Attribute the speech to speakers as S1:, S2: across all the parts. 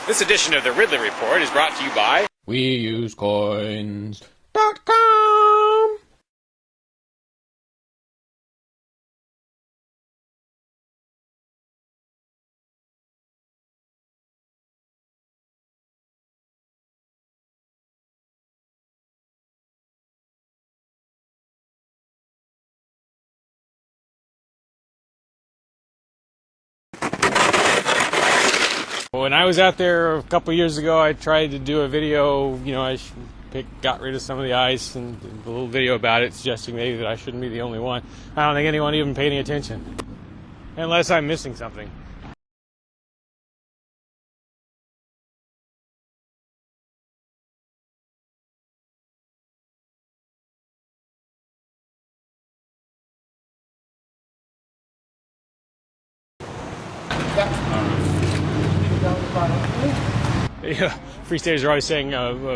S1: This edition of the Ridley Report is brought to you by WeUseCoins.com. When I was out there a couple years ago, I tried to do a video. I got rid of some of the ice and did a little video about it, suggesting maybe that I shouldn't be the only one. I don't think anyone even paid any attention, unless I'm missing something. Yeah, Free Staters are always saying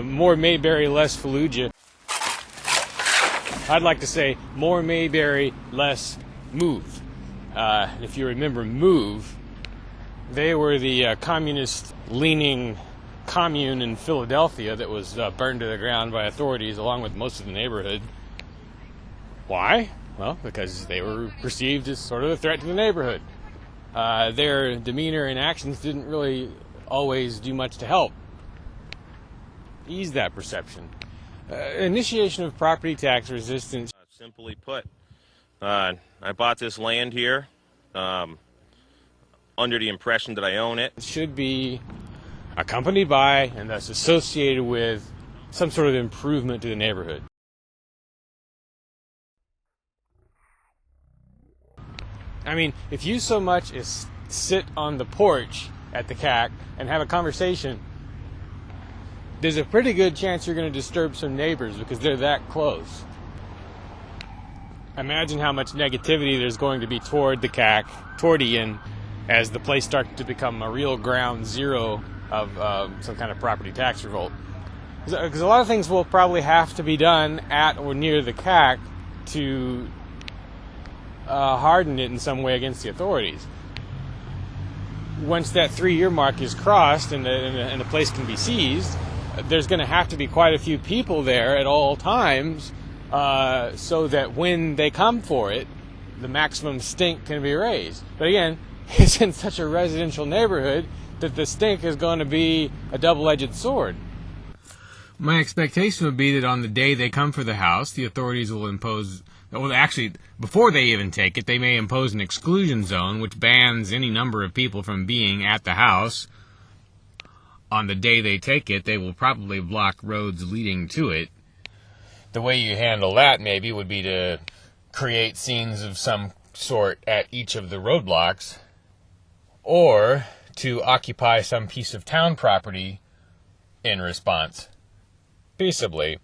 S1: more Mayberry, less Fallujah. I'd like to say more Mayberry, less Move. If you remember Move, they were the communist-leaning commune in Philadelphia that was burned to the ground by authorities along with most of the neighborhood. Why? Well, because they were perceived as sort of a threat to the neighborhood. Their demeanor and actions didn't really always do much to help ease that perception. Initiation of property tax resistance.
S2: Simply put, I bought this land here under the impression that I own it.
S1: It should be accompanied by and thus associated with some sort of improvement to the neighborhood. I mean, if you so much as sit on the porch at the CAC and have a conversation, there's a pretty good chance you're going to disturb some neighbors because they're that close. Imagine how much negativity there's going to be toward the CAC, toward Ian, as the place starts to become a real ground zero of some kind of property tax revolt. Because a lot of things will probably have to be done at or near the CAC to harden it in some way against the authorities. Once that 3-year mark is crossed and the place can be seized, there's going to have to be quite a few people there at all times so that when they come for it, the maximum stink can be raised. But again, it's in such a residential neighborhood that the stink is going to be a double-edged sword. My expectation would be that on the day they come for the house, the authorities will impose... Well, actually, before they even take it, they may impose an exclusion zone, which bans any number of people from being at the house. On the day they take it, they will probably block roads leading to it. The way you handle that, maybe, would be to create scenes of some sort at each of the roadblocks, or to occupy some piece of town property in response, peaceably,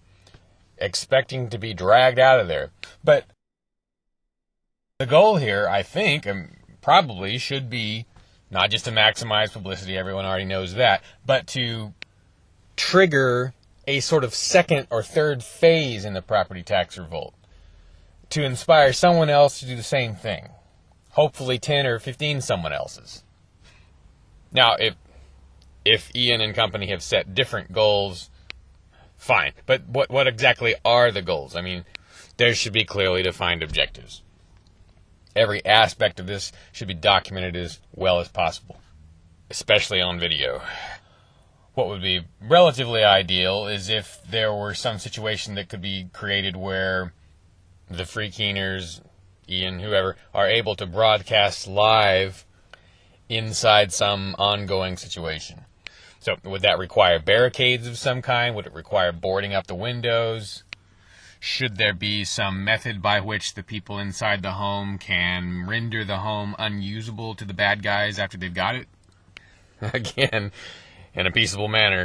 S1: expecting to be dragged out of there. But the goal here, I think, probably should be not just to maximize publicity, everyone already knows that, but to trigger a sort of second or third phase in the property tax revolt, to inspire someone else to do the same thing, hopefully 10 or 15 someone else's. Now, if Ian and company have set different goals, fine. But what exactly are the goals? I mean, there should be clearly defined objectives. Every aspect of this should be documented as well as possible, especially on video. What would be relatively ideal is if there were some situation that could be created where the free keeners, Ian, whoever, are able to broadcast live inside some ongoing situation. So would that require barricades of some kind? Would it require boarding up the windows? Should there be some method by which the people inside the home can render the home unusable to the bad guys after they've got it? Again, in a peaceable manner.